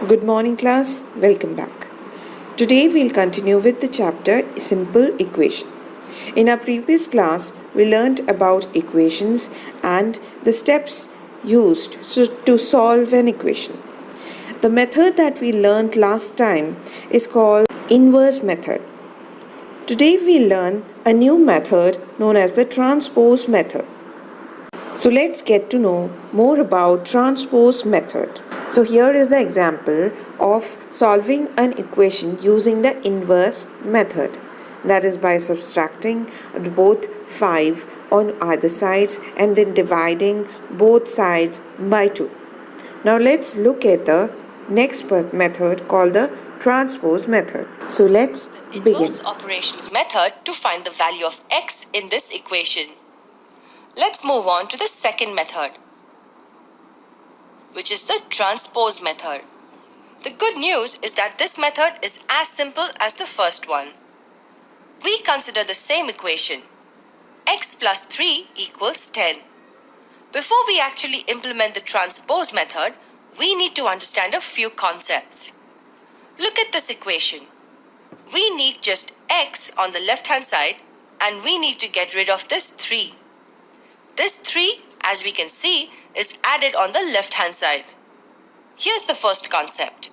Good morning, class. Welcome back. Today we'll continue with the chapter Simple Equation. In our previous class, we learnt about equations and the steps used to solve an equation. The method that we learnt last time is called inverse method. Today we'll learn a new method known as the transpose method. So let's get to know more about transpose method. So here is the example of solving an equation using the inverse method. That is by subtracting both 5 on either sides and then dividing both sides by 2. Now let's look at the next method called the transpose method. So let's begin. Inverse operations method to find the value of x in this equation. Let's move on to the second method, which is the transpose method. The good news is that this method is as simple as the first one. We consider the same equation, x plus 3 equals 10. Before we actually implement the transpose method, we need to understand a few concepts. Look at this equation. We need just x on the left hand side and we need to get rid of this 3. This 3, as we can see, is added on the left hand side. Here's the first concept.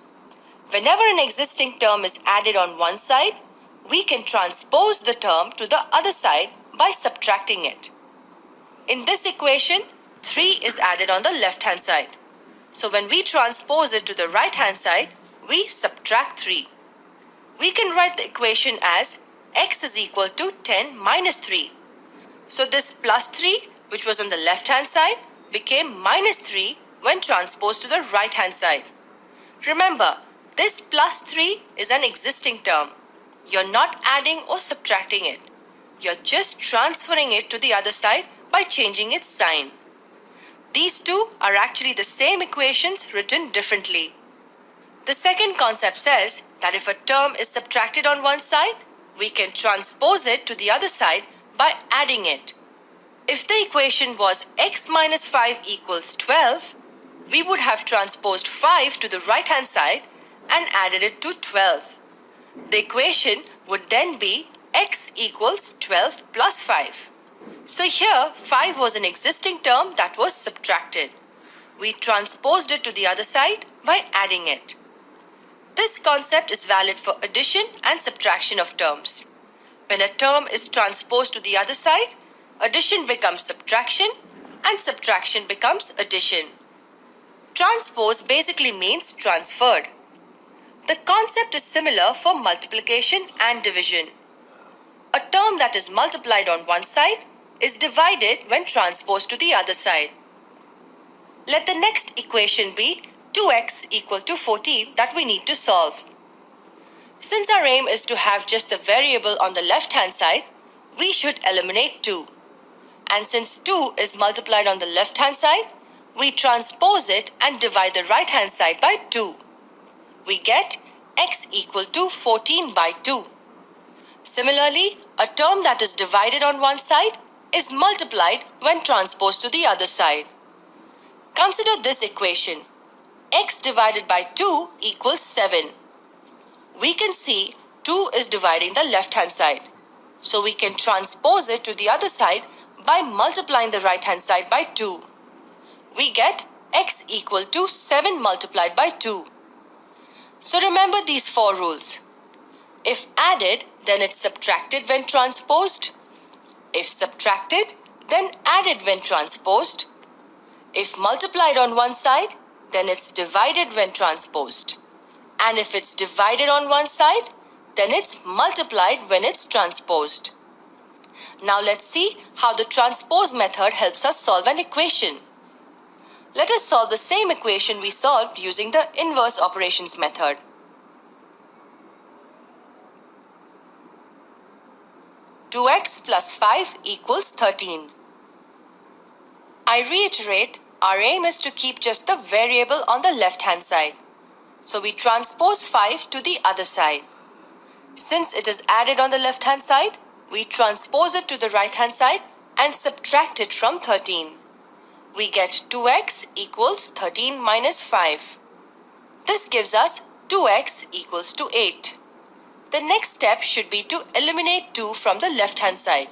Whenever an existing term is added on one side, we can transpose the term to the other side by subtracting it. In this equation, 3 is added on the left hand side. So when we transpose it to the right hand side, we subtract 3. We can write the equation as x is equal to 10 minus 3. So this plus 3, which was on the left hand side, became minus 3 when transposed to the right hand side. Remember, this plus 3 is an existing term. You're not adding or subtracting it. You're just transferring it to the other side by changing its sign. These two are actually the same equations written differently. The second concept says that if a term is subtracted on one side, we can transpose it to the other side by adding it. If the equation was x minus 5 equals 12, we would have transposed 5 to the right hand side and added it to 12. The equation would then be x equals 12 plus 5. So here 5 was an existing term that was subtracted. We transposed it to the other side by adding it. This concept is valid for addition and subtraction of terms. When a term is transposed to the other side, addition becomes subtraction and subtraction becomes addition. Transpose basically means transferred. The concept is similar for multiplication and division. A term that is multiplied on one side is divided when transposed to the other side. Let the next equation be 2x equal to 14 that we need to solve. Since our aim is to have just the variable on the left hand side, we should eliminate 2. And since 2 is multiplied on the left hand side, we transpose it and divide the right hand side by 2. We get x equal to 14 by 2. Similarly, a term that is divided on one side is multiplied when transposed to the other side. Consider this equation. X divided by 2 equals 7. We can see 2 is dividing the left hand side. So we can transpose it to the other side by multiplying the right hand side by 2. We get x equal to 7 multiplied by 2. So remember these 4 rules. If added, then it's subtracted when transposed. If subtracted, then added when transposed. If multiplied on one side, then it's divided when transposed. And if it's divided on one side, then it's multiplied when it's transposed. Now let's see how the transpose method helps us solve an equation. Let us solve the same equation we solved using the inverse operations method. Two x plus 5 equals 13. I reiterate, our aim is to keep just the variable on the left hand side. So we transpose 5 to the other side. Since it is added on the left hand side, we transpose it to the right hand side and subtract it from 13. We get 2x equals 13 minus 5. This gives us 2x equals to 8. The next step should be to eliminate 2 from the left-hand side.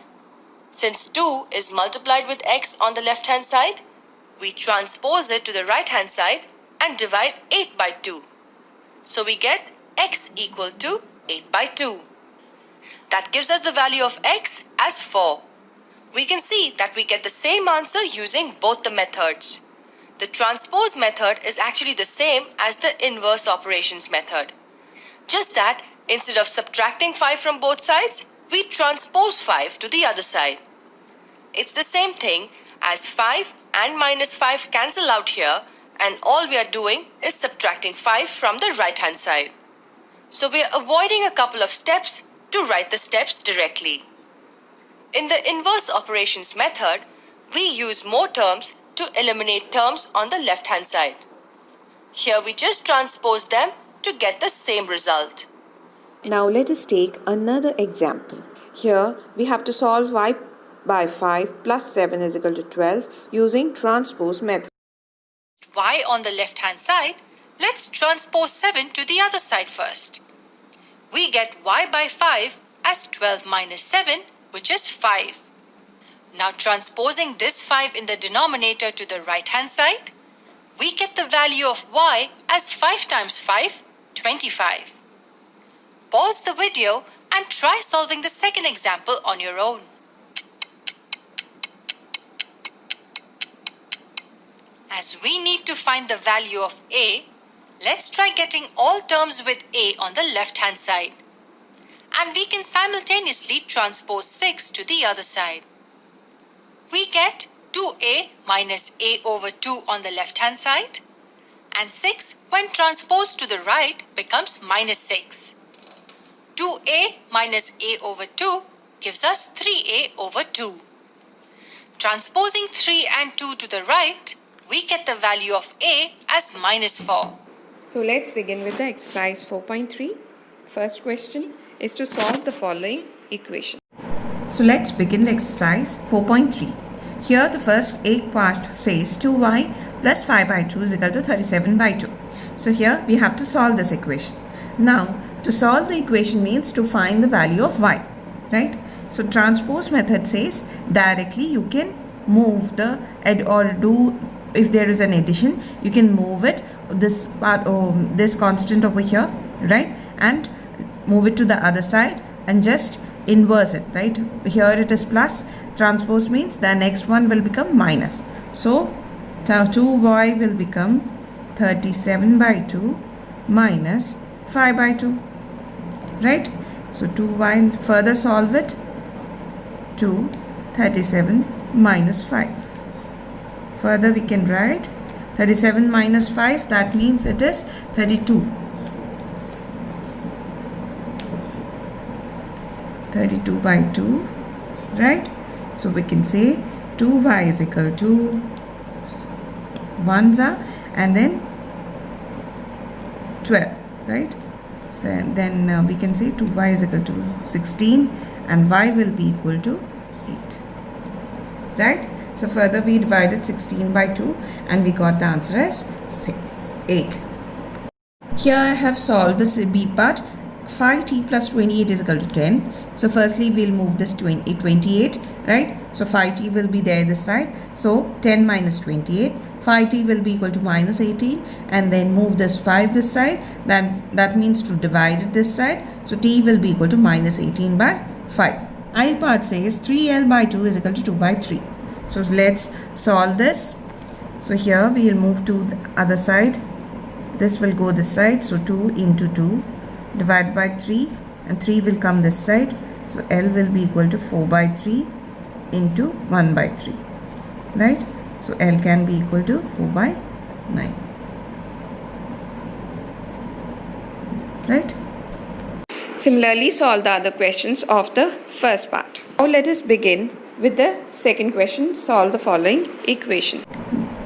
Since 2 is multiplied with x on the left-hand side, we transpose it to the right-hand side and divide 8 by 2. So we get x equal to 8 by 2. That gives us the value of x as 4. We can see that we get the same answer using both the methods. The transpose method is actually the same as the inverse operations method. Just that instead of subtracting 5 from both sides, we transpose 5 to the other side. It's the same thing as 5 and minus 5 cancel out here, and all we are doing is subtracting 5 from the right hand side. So we are avoiding a couple of steps to write the steps directly. In the inverse operations method, we use more terms to eliminate terms on the left hand side. Here we just transpose them to get the same result. Now let us take another example. Here we have to solve y by 5 plus 7 is equal to 12 using transpose method. Y on the left hand side, let's transpose 7 to the other side first. We get y by 5 as 12 minus 7, which is 5. Now transposing this 5 in the denominator to the right hand side, we get the value of y as 5 times 5, 25. Pause the video and try solving the second example on your own. As we need to find the value of a, let's try getting all terms with a on the left hand side. And we can simultaneously transpose 6 to the other side. We get 2a minus a over 2 on the left hand side, and 6 when transposed to the right becomes minus 6. 2a minus a over 2 gives us 3a over 2. Transposing 3 and 2 to the right, we get the value of a as minus 4. So let's begin with the exercise 4.3. First question is to solve the following equation. So let's begin the exercise 4.3. Here the first A part says 2y plus 5 by 2 is equal to 37 by 2. So here we have to solve this equation. Now to solve the equation means to find the value of y, right? So transpose method says directly you can move the or do, if there is an addition, you can move it, this part, this constant over here, right? And move it to the other side and just inverse it, right? Here it is plus, transpose means the next one will become minus. So 2y will become 37 by 2 minus 5 by 2, right? So 2y, further solve it, 2 37 minus 5. Further we can write 37 minus 5, that means it is 32. 32 by 2, right? So we can say 2y is equal to 1s are and then 12, right? So then we can say 2y is equal to 16 and y will be equal to 8, right? So further we divided 16 by 2 and we got the answer as 8. Here I have solved this B part. 5t plus 28 is equal to 10. So firstly we'll move this 28, right? So 5t will be there this side. So 10 minus 28. 5t will be equal to minus 18, and then move this 5 this side. That means to divide it this side. So t will be equal to minus 18 by 5. I part says 3l by 2 is equal to 2 by 3. So let's solve this. So here we will move to the other side. This will go this side. So 2 into 2 divided by 3, and 3 will come this side. So L will be equal to 4 by 3 into 1 by 3, right? So L can be equal to 4 by 9, right? Similarly, solve the other questions of the first part. Now let us begin with the second question. Solve the following equation.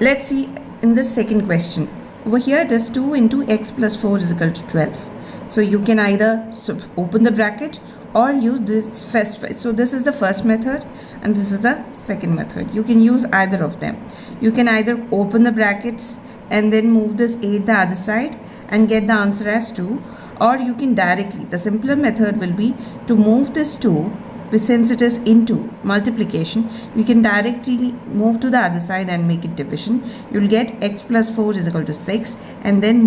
Let's see in the second question. Over here it is 2 into x plus 4 is equal to 12. So you can either open the bracket or use this first. So this is the first method and this is the second method. You can use either of them. You can either open the brackets and then move this 8 the other side and get the answer as 2, or you can directly, the simpler method will be to move this 2, but since it is into multiplication, you can directly move to the other side and make it division. You will get x plus 4 is equal to 6, and then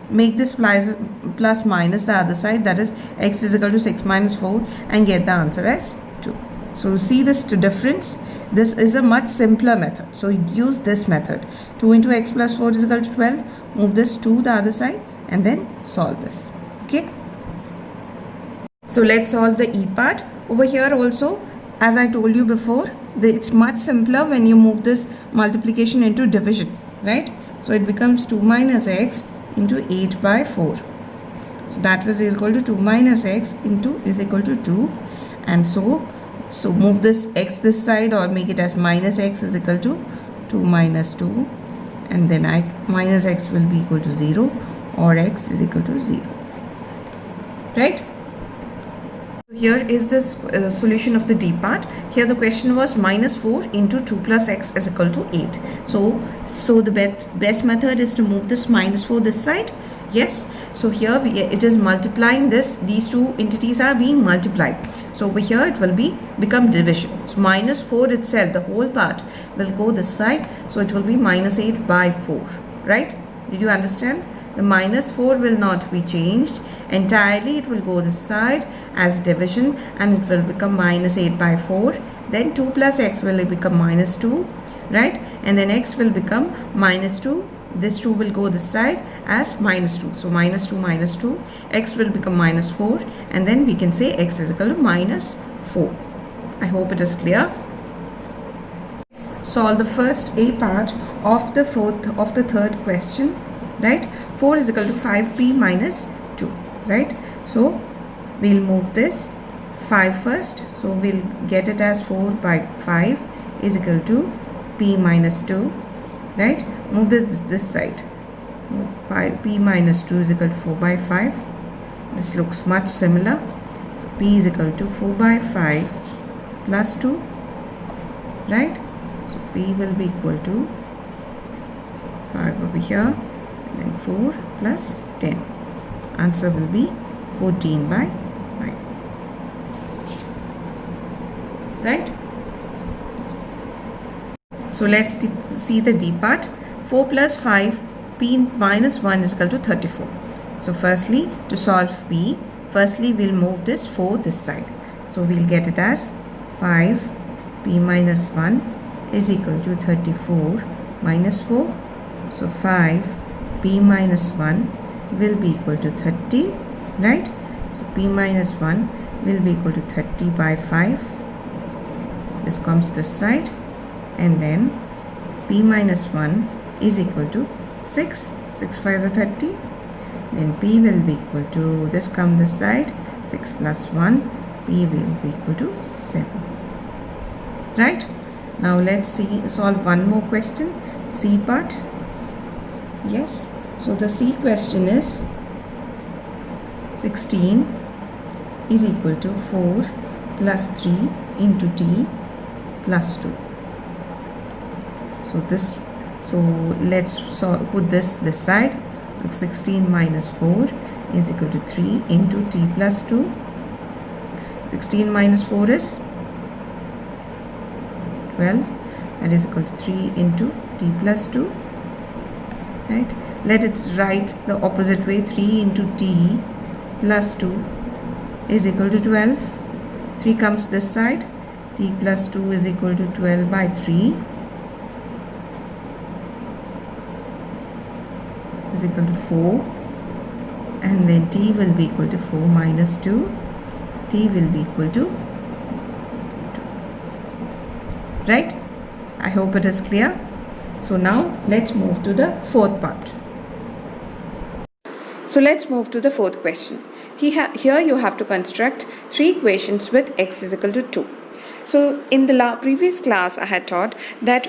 make this plus minus the other side, that is x is equal to 6 minus 4, and get the answer as 2. So see this difference. This is a much simpler method. So use this method. 2 into x plus 4 is equal to 12. Move this to the other side and then solve this. Okay. So let's solve the e part. Over here also, as I told you before, it's much simpler when you move this multiplication into division, right? So it becomes 2 minus x into 8 by 4. So that was equal to 2 minus x into is equal to 2. And so move this x this side, or make it as minus x is equal to 2 minus 2. And then minus x will be equal to 0, or x is equal to 0. Right? Here is the solution of the d part. Here the question was minus 4 into 2 plus x is equal to 8. So the best method is to move this minus 4 this side. Yes. So here it is multiplying this. These two entities are being multiplied. So over here it will become division. So minus 4 itself, the whole part will go this side. So it will be minus 8 by 4. Right? Did you understand? The minus 4 will not be changed. Entirely it will go this side as division, and it will become minus 8 by 4. Then 2 plus x will become minus 2, right? And then x will become minus 2. This 2 will go this side as minus 2. So minus 2 minus 2. X will become minus 4. And then we can say x is equal to minus 4. I hope it is clear. Let's solve the first a part of the third question, right? 4 is equal to 5p minus 2, right? So we'll move this 5 first. So we'll get it as 4 by 5 is equal to p minus 2, right? Move this side. Move 5p minus 2 is equal to 4 by 5. This looks much similar. So p is equal to 4 by 5 plus 2, right? So p will be equal to 5 over here, and then 4 plus 10. Answer will be 14 by 5. Right? So let's see the d part. 4 plus 5, p minus 1 is equal to 34. So firstly, to solve p, firstly we'll move this 4 this side. So we'll get it as 5 p minus 1 is equal to 34 minus 4. So 5 p minus 1 will be equal to 30, right? So p minus 1 will be equal to 30 by 5. This comes this side, and then p minus 1 is equal to 6. 6 5 is 30. Then p will be equal to, this come this side, 6 plus 1, p will be equal to 7. Right? Now let's solve one more question. C part. Yes. So the C question is 16 is equal to 4 plus 3 into t plus 2. So let's put this side. So 16 minus 4 is equal to 3 into t plus 2. 16 minus 4 is 12. That is equal to 3 into t plus 2. Right? Let it write the opposite way. 3 into t plus 2 is equal to 12. 3 comes this side. T plus 2 is equal to 12 by 3 is equal to 4. And then t will be equal to 4 minus 2. T will be equal to 2. Right? I hope it is clear. So now let's move to the fourth part. So let's move to the fourth question. Here you have to construct three equations with x is equal to 2. So in the previous class I had taught that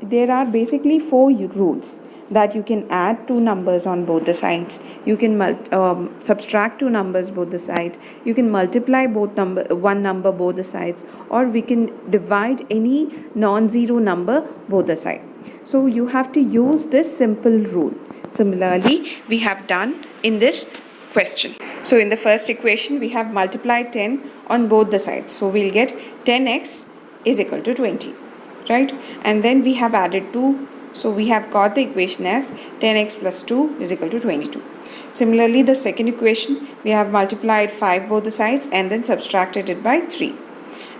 there are basically 4 rules, that you can add two numbers on both the sides, you can subtract two numbers both the sides, you can multiply one number both the sides, or we can divide any non-zero number both the sides. So you have to use this simple rule. Similarly, we have done in this question. So in the first equation, we have multiplied 10 on both the sides. So we'll get 10x is equal to 20, right? And then we have added 2. So we have got the equation as 10x plus 2 is equal to 22. Similarly, the second equation, we have multiplied 5 both the sides and then subtracted it by 3.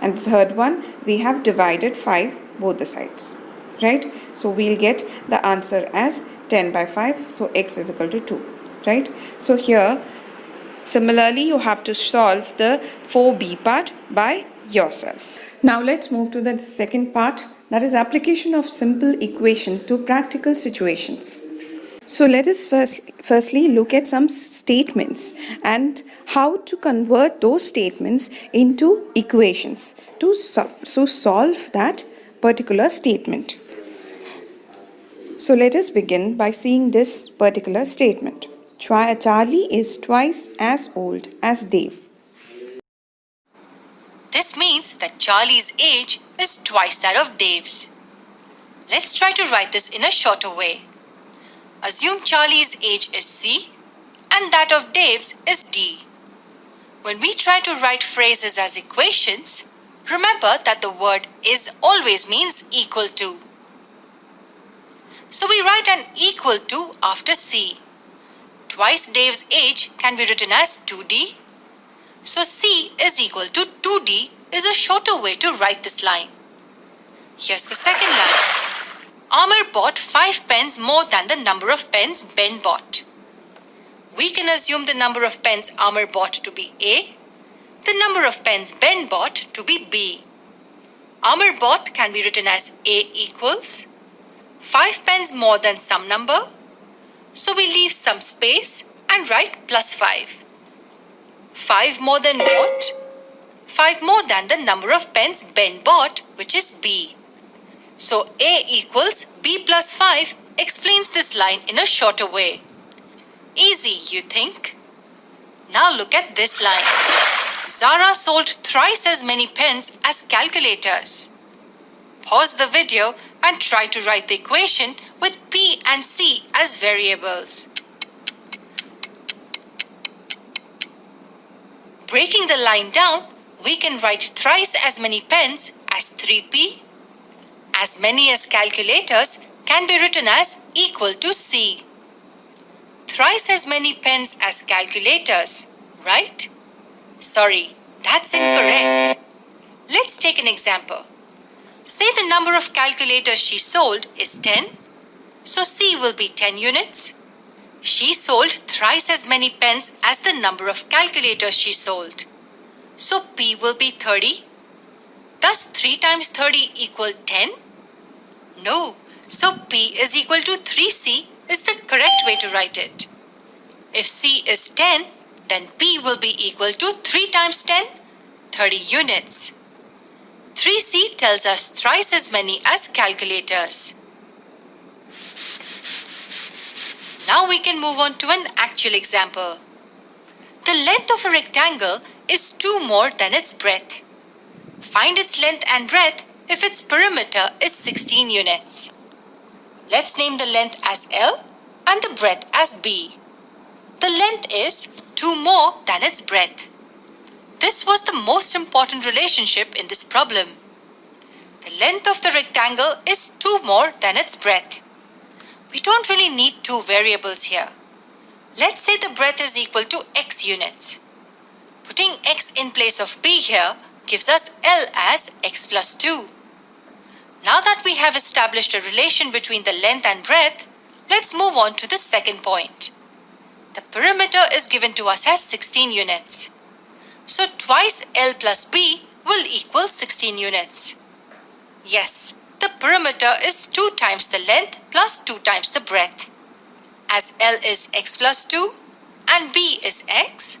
And the third one, we have divided 5 both the sides, right? So we'll get the answer as 10 by 5. So x is equal to 2, right? So here, similarly, you have to solve the 4b part by yourself. Now let's move to the second part, that is application of simple equation to practical situations. So let us firstly look at some statements and how to convert those statements into equations to solve that particular statement. So let us begin by seeing this particular statement. Charlie is twice as old as Dave. This means that Charlie's age is twice that of Dave's. Let's try to write this in a shorter way. Assume Charlie's age is C and that of Dave's is D. When we try to write phrases as equations, remember that the word is always means equal to. So we write an equal to after C. Twice Dave's age can be written as 2D. So C is equal to 2D is a shorter way to write this line. Here's the second line. Amar bought 5 pens more than the number of pens Ben bought. We can assume the number of pens Amar bought to be A, the number of pens Ben bought to be B. Amar bought can be written as A equals 5 pens more than some number, so we leave some space and write plus 5. 5 more than what? 5 more than the number of pens Ben bought, which is B. So A equals B plus 5 explains this line in a shorter way. Easy, you think? Now look at this line. Zara sold thrice as many pens as calculators. Pause the video and try to write the equation with P and C as variables. Breaking the line down, we can write thrice as many pens as 3P. As many as calculators can be written as equal to C. Thrice as many pens as calculators, right? Sorry, that's incorrect. Let's take an example. Say the number of calculators she sold is 10, so C will be 10 units. She sold thrice as many pens as the number of calculators she sold. So P will be 30. Does 3 times 30 equal 10? No, so P is equal to 3C is the correct way to write it. If C is 10, then P will be equal to 3 times 10, 30 units. 3C tells us thrice as many as calculators. Now we can move on to an actual example. The length of a rectangle is 2 more than its breadth. Find its length and breadth if its perimeter is 16 units. Let's name the length as L and the breadth as B. The length is 2 more than its breadth. This was the most important relationship in this problem. The length of the rectangle is 2 more than its breadth. We don't really need 2 variables here. Let's say the breadth is equal to x units. Putting x in place of b here gives us L as x plus 2. Now that we have established a relation between the length and breadth, let's move on to the second point. The perimeter is given to us as 16 units. So twice L plus B will equal 16 units. Yes, the perimeter is 2 times the length plus 2 times the breadth. As L is x plus 2 and B is x,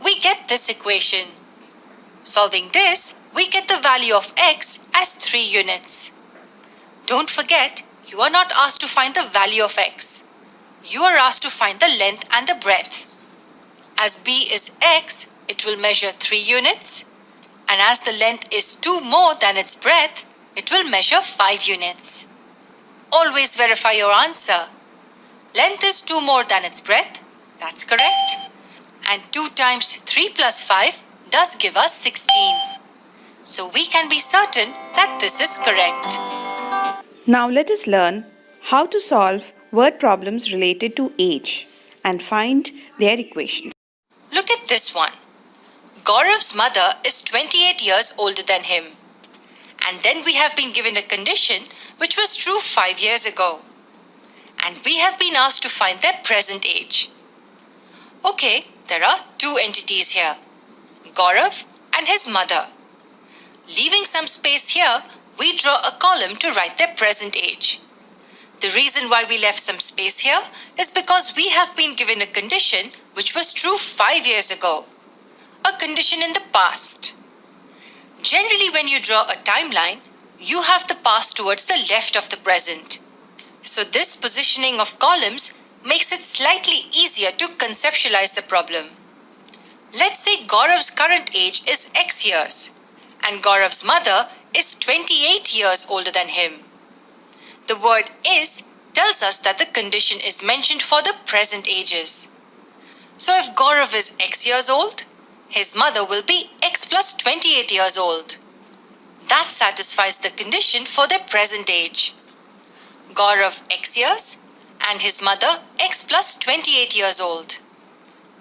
we get this equation. Solving this, we get the value of x as 3 units. Don't forget, you are not asked to find the value of x. You are asked to find the length and the breadth. As B is x, it will measure 3 units. And as the length is 2 more than its breadth, it will measure 5 units. Always verify your answer. Length is 2 more than its breadth. That's correct. And 2 times 3 plus 5 does give us 16. So we can be certain that this is correct. Now let us learn how to solve word problems related to age and find their equations. Look at this one. Gaurav's mother is 28 years older than him. And then we have been given a condition which was true 5 years ago. And we have been asked to find their present age. Okay, there are two entities here, Gaurav and his mother. Leaving some space here, we draw a column to write their present age. The reason why we left some space here is because we have been given a condition which was true 5 years ago. A condition in the past. Generally, when you draw a timeline, you have the past towards the left of the present. So this positioning of columns makes it slightly easier to conceptualize the problem. Let's say Gaurav's current age is X years and Gaurav's mother is 28 years older than him. The word is tells us that the condition is mentioned for the present ages. So if Gaurav is X years old, his mother will be X plus 28 years old. That satisfies the condition for their present age. Gaurav X years and his mother X plus 28 years old.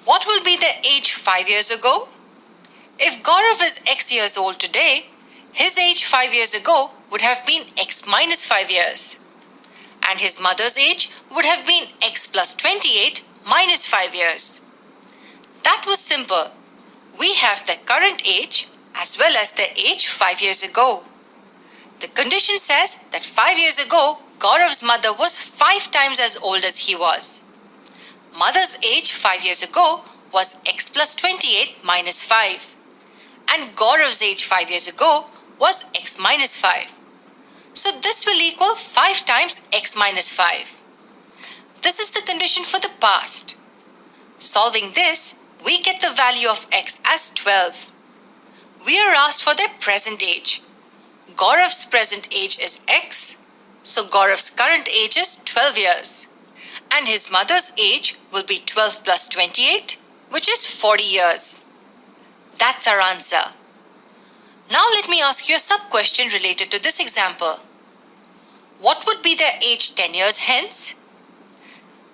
What will be their age 5 years ago? If Gaurav is X years old today, his age 5 years ago would have been X minus 5 years. And his mother's age would have been X plus 28 minus 5 years. That was simple. We have their current age as well as their age 5 years ago. The condition says that 5 years ago, Gaurav's mother was 5 times as old as he was. Mother's age 5 years ago was X plus 28 minus 5. And Gaurav's age 5 years ago was X minus 5. So this will equal 5 times X minus 5. This is the condition for the past. Solving this, we get the value of X as 12. We are asked for their present age. Gaurav's present age is X, so Gaurav's current age is 12 years. And his mother's age will be 12 plus 28, which is 40 years. That's our answer. Now let me ask you a sub-question related to this example. What would be their age 10 years hence?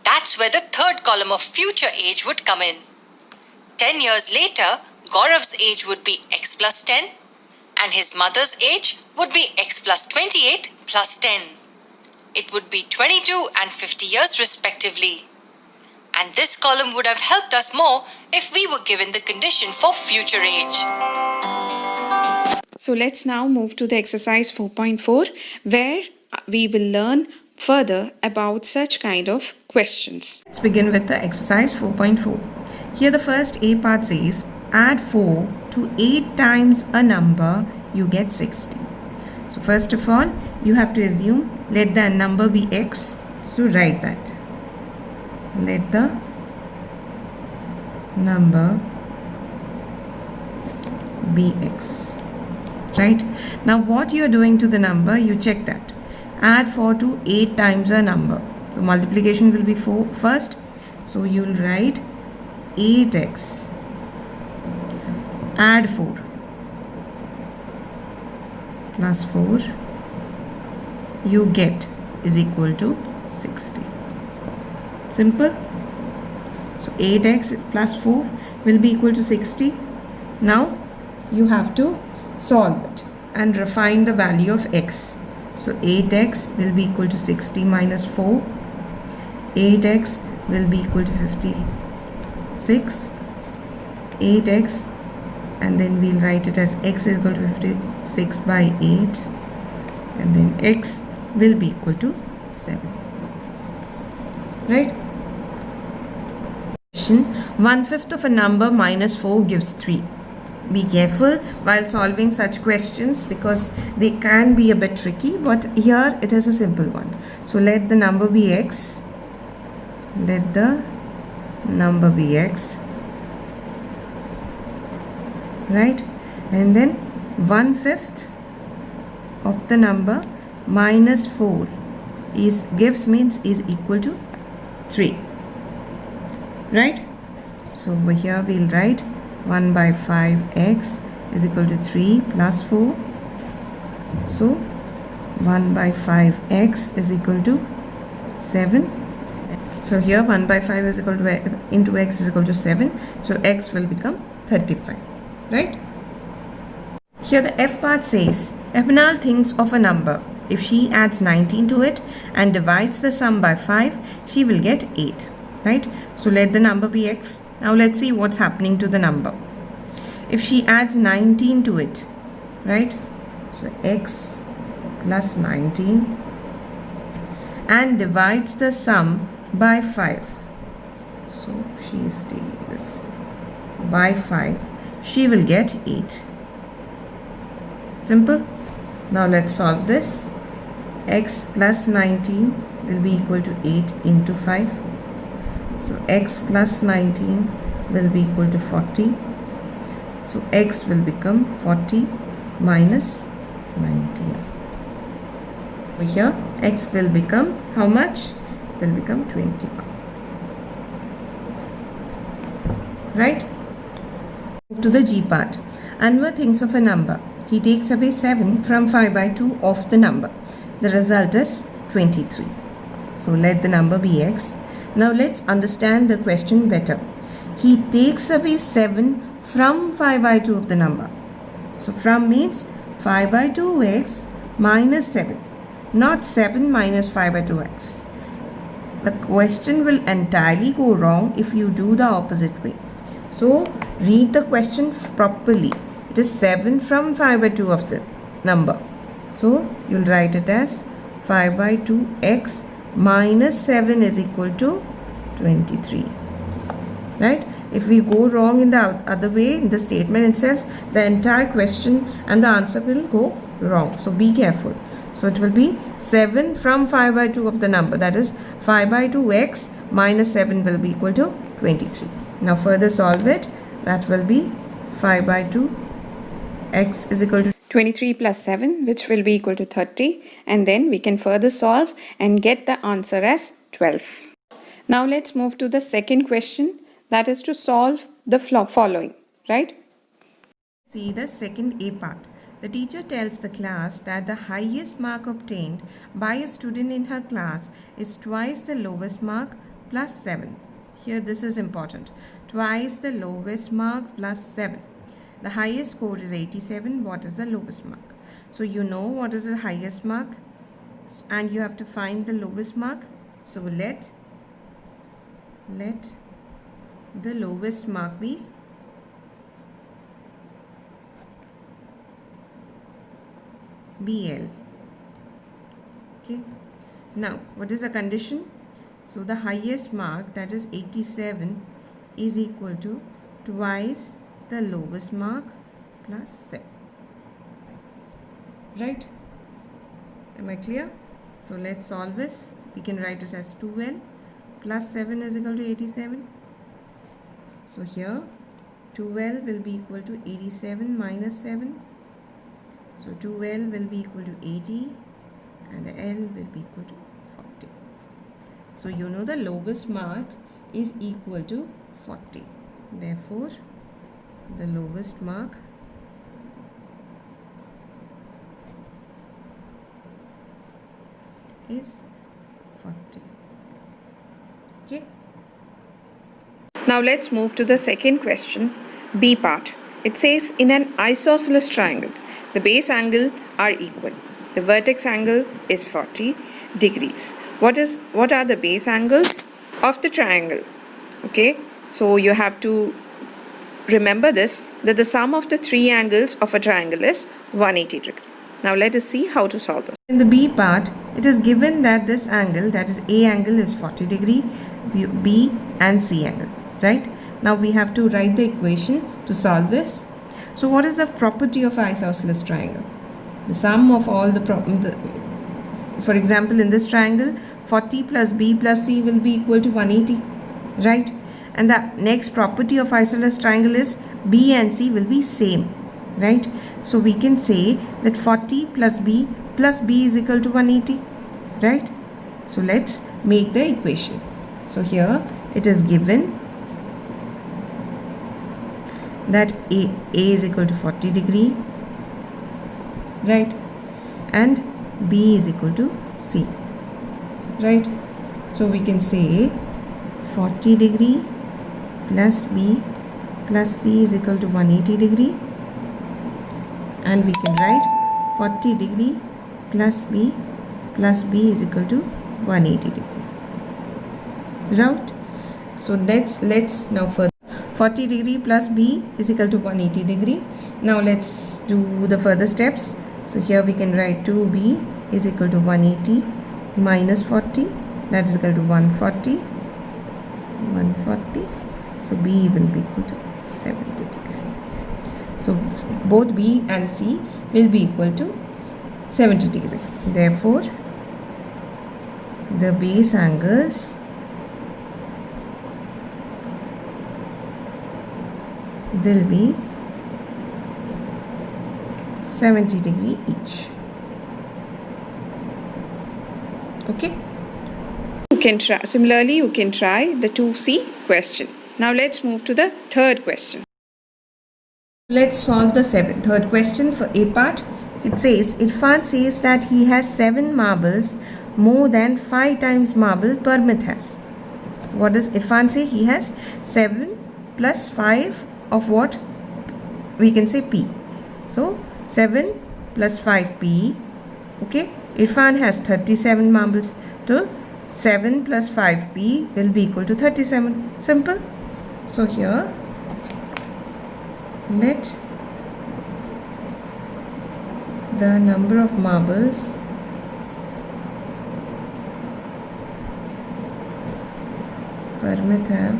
That's where the third column of future age would come in. 10 years later, Gaurav's age would be X plus 10 and his mother's age would be X plus 28 plus 10. It would be 22 and 50 years respectively. And this column would have helped us more if we were given the condition for future age. So let's now move to the exercise 4.4 where we will learn further about such kind of questions. Let's begin with the exercise 4.4. Here the first A part says add 4 to 8 times a number, you get 60. So first of all, you have to assume let the number be X. So write that. Let the number be X. Right? Now what you are doing to the number, you check that. Add 4 to 8 times a number. So multiplication will be 4 first. So you will write 8x. Add 4 plus 4 you get is equal to 60. Simple. So 8x plus 4 will be equal to 60. Now you have to solve it and refine the value of x. So 8x will be equal to 60 minus 4. 8x will be equal to 56. 8x and then we'll write it as x is equal to 56 by 8 and then x will be equal to 7. Right? 1/5 of a number minus 4 gives 3. Be careful while solving such questions because they can be a bit tricky, but here it is a simple one. So let the number be x. Let the number be x. Right? And then 1/5 of the number minus 4 is equal to 3. Right? So over here we'll write 1 by 5x is equal to 3 plus 4. So 1 by 5x is equal to 7. So here 1 by 5 is equal to into x is equal to 7. So x will become 35. Right? Here the F part says, Epinal thinks of a number. If she adds 19 to it and divides the sum by 5, she will get 8. Right? So let the number be x. Now let's see what's happening to the number. If she adds 19 to it, right? So x plus 19 and divides the sum by 5. So she is taking this by 5. She will get 8. Simple. Now let's solve this. X plus 19 will be equal to 8 into 5. So x plus 19 will be equal to 40. So x will become 40 minus 19. Over here x will become how much? Will become 21. Right? Move to the G part. Anwar thinks of a number. He takes away 7 from 5 by 2 of the number. The result is 23. So let the number be x. Now let's understand the question better. He takes away 7 from 5 by 2 of the number. So from means 5 by 2x minus 7. Not 7 minus 5 by 2x. The question will entirely go wrong if you do the opposite way. So read the question properly. It is 7 from 5 by 2 of the number. So you'll write it as 5 by 2x minus 7 is equal to 23. Right? If we go wrong in the other way, in the statement itself, the entire question and the answer will go wrong. So be careful. So it will be 7 from 5 by 2 of the number. That is 5 by 2x minus 7 will be equal to 23. Now further solve it. That will be 5 by 2 x is equal to 23 plus 7, which will be equal to 30, and then we can further solve and get the answer as 12. Now let's move to the second question, that is to solve the following, right? See the second A part. The teacher tells the class that the highest mark obtained by a student in her class is twice the lowest mark plus 7. Here this is important. Twice the lowest mark plus 7. The highest score is 87. What is the lowest mark? So you know what is the highest mark and you have to find the lowest mark. So let the lowest mark be BL. Okay. Now what is the condition? So the highest mark, that is 87, is equal to twice the lowest mark plus 7. Right? Am I clear? So let's solve this. We can write it as 2L plus 7 is equal to 87. So here 2L will be equal to 87 minus 7. So 2L will be equal to 80 and L will be equal to 40. So you know the lowest mark is equal to 40. Therefore, the lowest mark is 40. Okay. Now let's move to the second question, B part. It says in an isosceles triangle, the base angle are equal. The vertex angle is 40 degrees. What are the base angles of the triangle? Okay, so you have to remember this, that the sum of the three angles of a triangle is 180 degrees. Now let us see how to solve this. In the B part, it is given that this angle, that is A angle, is 40 degree, B and C angle, right? Now we have to write the equation to solve this. So what is the property of isosceles triangle? The sum of all for example, in this triangle, 40 plus B plus C will be equal to 180, right? And the next property of isosceles triangle is B and C will be same, right? So we can say that 40 plus B is equal to 180, right? So let's make the equation. So here it is given that A is equal to 40 degree, right, and B is equal to C, right. So we can say 40 degree plus B plus C is equal to 180 degree, and we can write 40 degree plus B is equal to 180 degree, right. So let's now further 40 degree plus B is equal to 180 degree. Now let's do the further steps. So here we can write 2B is equal to 180 minus 40, that is equal to 140. So B will be equal to 70 degree. So both B and C will be equal to 70 degree. Therefore, the base angles will be 70 degree each. Okay. Similarly, you can try the 2C question. Now let's move to the third question. Let's solve the third question for A part. It says, Irfan says that he has 7 marbles more than 5 times marble Parmit has. What does Irfan say? He has 7 plus 5 of what? We can say P. So 7 plus 5P. Okay. Irfan has 37 marbles. So 7 plus 5P will be equal to 37. Simple. So here, let the number of marbles Parmit have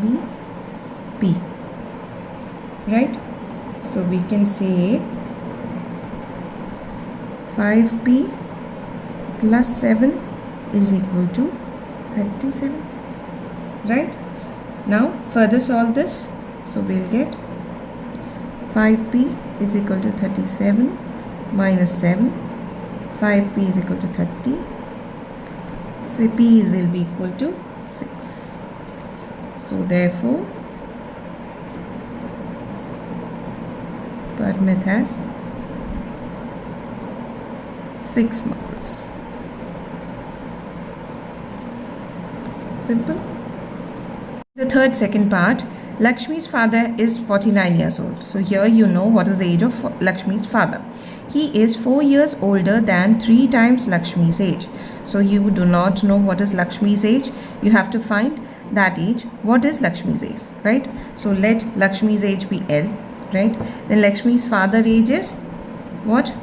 be P, right? So we can say 5P plus 7 is equal to 37, right? Now further solve this. So we'll get 5P is equal to 37 minus 7. 5P is equal to 30. So P will be equal to 6. So therefore, Parmit has 6 marbles. Simple. The second part, Lakshmi's father is 49 years old. So here you know what is the age of Lakshmi's father. He is 4 years older than 3 times Lakshmi's age. So you do not know what is Lakshmi's age. You have to find that age. What is Lakshmi's age, right? So let Lakshmi's age be L, right? Then Lakshmi's father age is what?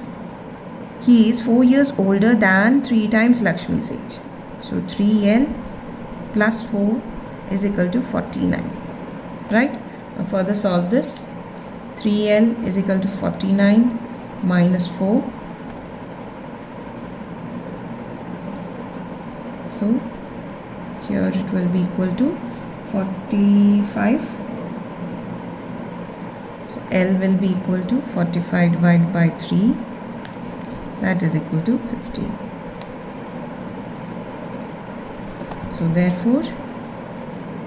He is 4 years older than 3 times Lakshmi's age. So 3L plus 4 is equal to 49, right? Now further solve this. 3L is equal to 49 minus 4. So here it will be equal to 45. So L will be equal to 45 divided by 3. That is equal to 15. So therefore,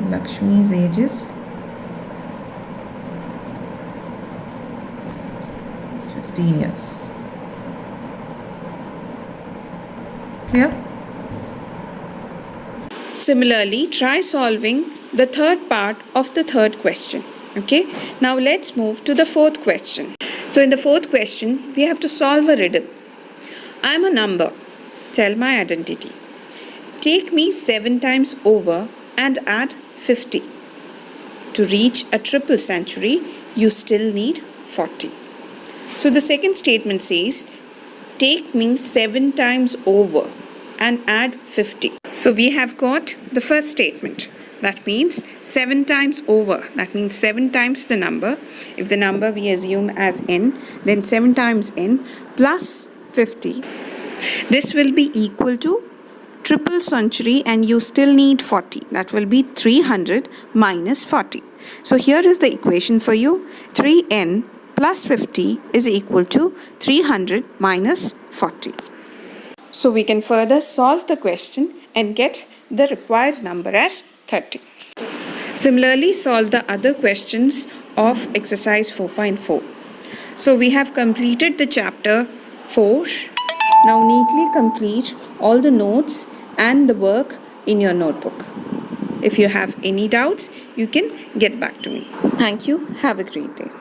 Lakshmi's age is 15 years. Clear? Similarly, try solving the third part of the third question. Okay, now let's move to the fourth question. So in the fourth question, we have to solve a riddle. I am a number. Tell my identity. Take me 7 times over and add 50. To reach a triple century, you still need 40. So the second statement says, take me 7 times over and add 50. So we have got the first statement. That means 7 times over. That means 7 times the number. If the number we assume as n, then 7 times n plus 50. This will be equal to triple century and you still need 40. That will be 300 minus 40. So here is the equation for you. 3n plus 50 is equal to 300 minus 40. So we can further solve the question and get the required number as 30. Similarly, solve the other questions of exercise 4.4. So we have completed the chapter 4. Now neatly complete all the notes and the work in your notebook. If you have any doubts, you can get back to me. Thank you. Have a great day.